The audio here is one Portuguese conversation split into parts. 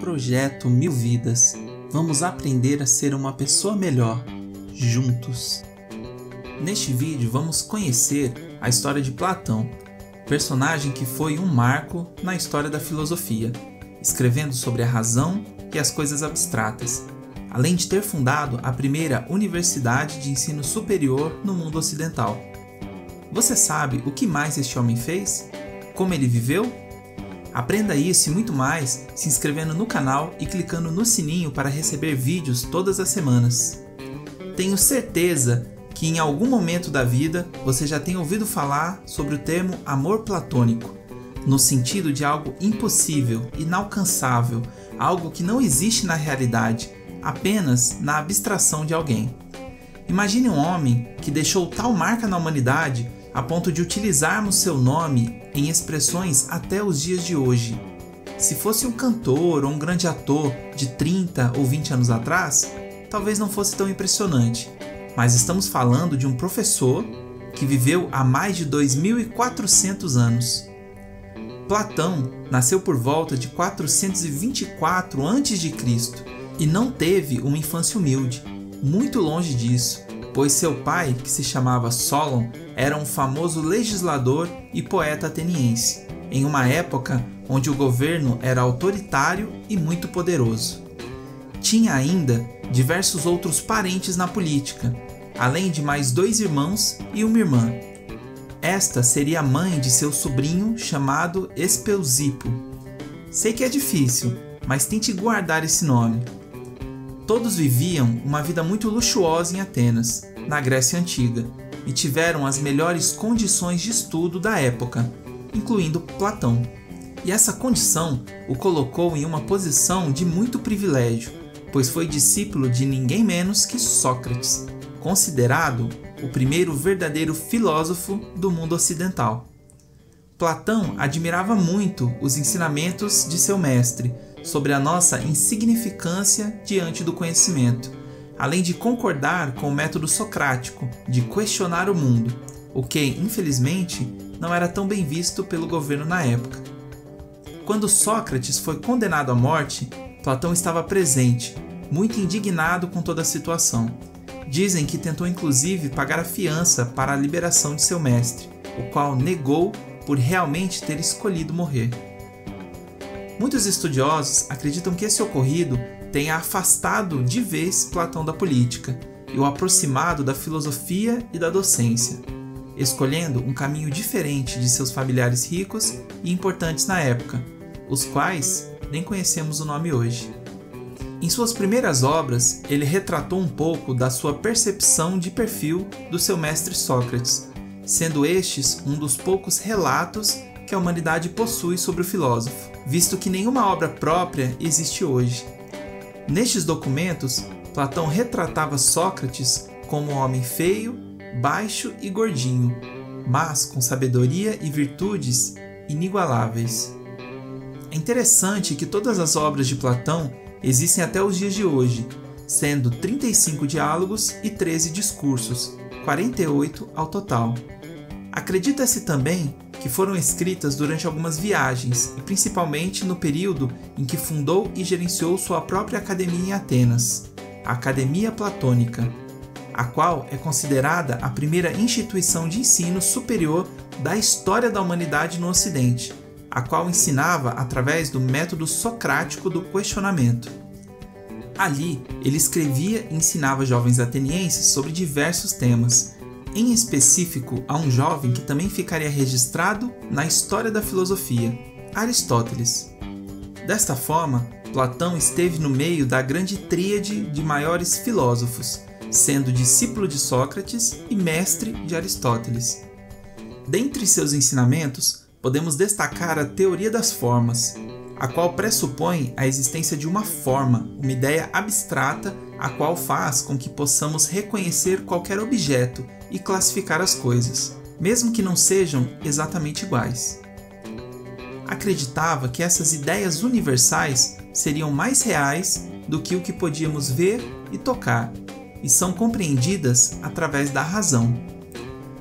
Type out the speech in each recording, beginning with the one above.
Projeto Mil Vidas. Vamos aprender a ser uma pessoa melhor, juntos. Neste vídeo vamos conhecer a história de Platão, personagem que foi um marco na história da filosofia, escrevendo sobre a razão e as coisas abstratas, além de ter fundado a primeira universidade de ensino superior no mundo ocidental. Você sabe o que mais este homem fez? Como ele viveu? Aprenda isso e muito mais se inscrevendo no canal e clicando no sininho para receber vídeos todas as semanas. Tenho certeza que em algum momento da vida você já tem ouvido falar sobre o termo amor platônico, no sentido de algo impossível, inalcançável, algo que não existe na realidade, apenas na abstração de alguém. Imagine um homem que deixou tal marca na humanidade a ponto de utilizarmos seu nome em expressões até os dias de hoje. Se fosse um cantor ou um grande ator de 30 ou 20 anos atrás, talvez não fosse tão impressionante, mas estamos falando de um professor que viveu há mais de 2.400 anos. Platão nasceu por volta de 424 a.C. e não teve uma infância humilde, muito longe disso, pois seu pai, que se chamava Solon, era um famoso legislador e poeta ateniense, em uma época onde o governo era autoritário e muito poderoso. Tinha ainda diversos outros parentes na política, além de mais 2 irmãos e uma irmã. Esta seria a mãe de seu sobrinho chamado Espeusipo. Sei que é difícil, mas tente guardar esse nome. Todos viviam uma vida muito luxuosa em Atenas, na Grécia Antiga, e tiveram as melhores condições de estudo da época, incluindo Platão. E essa condição o colocou em uma posição de muito privilégio, pois foi discípulo de ninguém menos que Sócrates, considerado o primeiro verdadeiro filósofo do mundo ocidental. Platão admirava muito os ensinamentos de seu mestre sobre a nossa insignificância diante do conhecimento, além de concordar com o método socrático de questionar o mundo, o que, infelizmente, não era tão bem visto pelo governo na época. Quando Sócrates foi condenado à morte, Platão estava presente, muito indignado com toda a situação. Dizem que tentou inclusive pagar a fiança para a liberação de seu mestre, o qual negou por realmente ter escolhido morrer. Muitos estudiosos acreditam que esse ocorrido tenha afastado de vez Platão da política e o aproximado da filosofia e da docência, escolhendo um caminho diferente de seus familiares ricos e importantes na época, os quais nem conhecemos o nome hoje. Em suas primeiras obras, ele retratou um pouco da sua percepção de perfil do seu mestre Sócrates, sendo estes um dos poucos relatos que a humanidade possui sobre o filósofo, visto que nenhuma obra própria existe hoje. Nestes documentos, Platão retratava Sócrates como um homem feio, baixo e gordinho, mas com sabedoria e virtudes inigualáveis. É interessante que todas as obras de Platão existem até os dias de hoje, sendo 35 diálogos e 13 discursos, 48 ao total. Acredita-se também que foram escritas durante algumas viagens, e principalmente no período em que fundou e gerenciou sua própria academia em Atenas, a Academia Platônica, a qual é considerada a primeira instituição de ensino superior da história da humanidade no Ocidente, a qual ensinava através do método socrático do questionamento. Ali, ele escrevia e ensinava jovens atenienses sobre diversos temas, em específico a um jovem que também ficaria registrado na história da filosofia, Aristóteles. Desta forma, Platão esteve no meio da grande tríade de maiores filósofos, sendo discípulo de Sócrates e mestre de Aristóteles. Dentre seus ensinamentos, podemos destacar a teoria das formas, a qual pressupõe a existência de uma forma, uma ideia abstrata, a qual faz com que possamos reconhecer qualquer objeto e classificar as coisas, mesmo que não sejam exatamente iguais. Acreditava que essas ideias universais seriam mais reais do que o que podíamos ver e tocar, e são compreendidas através da razão.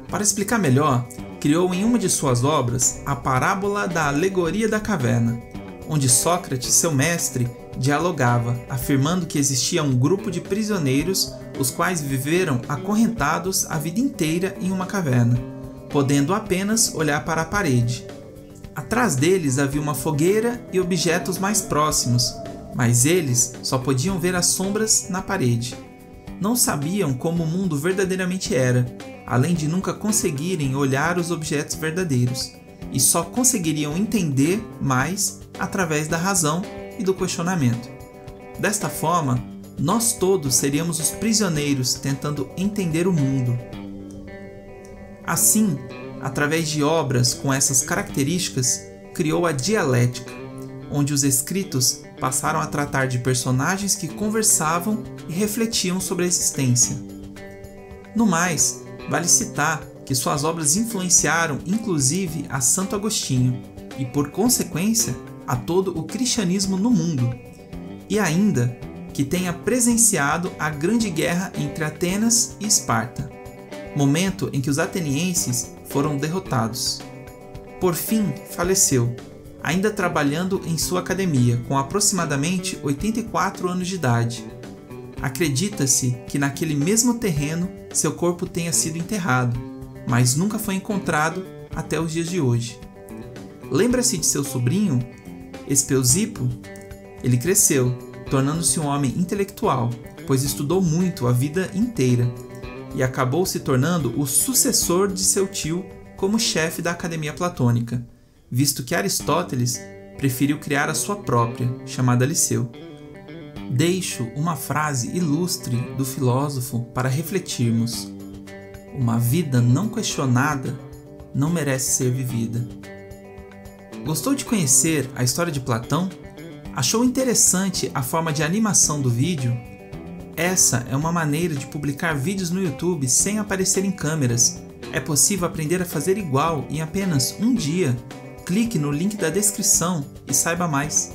Para explicar melhor, criou em uma de suas obras a parábola da alegoria da caverna, onde Sócrates, seu mestre, dialogava, afirmando que existia um grupo de prisioneiros, os quais viveram acorrentados a vida inteira em uma caverna, podendo apenas olhar para a parede. Atrás deles havia uma fogueira e objetos mais próximos, mas eles só podiam ver as sombras na parede. Não sabiam como o mundo verdadeiramente era, além de nunca conseguirem olhar os objetos verdadeiros, e só conseguiriam entender mais através da razão e do questionamento. Desta forma, nós todos seríamos os prisioneiros tentando entender o mundo. Assim, através de obras com essas características, criou a dialética, onde os escritos passaram a tratar de personagens que conversavam e refletiam sobre a existência. No mais, vale citar que suas obras influenciaram inclusive a Santo Agostinho e, por consequência, a todo o cristianismo no mundo, e ainda que tenha presenciado a grande guerra entre Atenas e Esparta, momento em que os atenienses foram derrotados. Por fim, faleceu, ainda trabalhando em sua academia, com aproximadamente 84 anos de idade. Acredita-se que naquele mesmo terreno seu corpo tenha sido enterrado, mas nunca foi encontrado até os dias de hoje. Lembra-se de seu sobrinho, Espeusipo? Ele cresceu, tornando-se um homem intelectual, pois estudou muito a vida inteira, e acabou se tornando o sucessor de seu tio como chefe da Academia Platônica, visto que Aristóteles preferiu criar a sua própria, chamada Liceu. Deixo uma frase ilustre do filósofo para refletirmos: uma vida não questionada não merece ser vivida. Gostou de conhecer a história de Platão? Achou interessante a forma de animação do vídeo? Essa é uma maneira de publicar vídeos no YouTube sem aparecer em câmeras. É possível aprender a fazer igual em apenas um dia. Clique no link da descrição e saiba mais.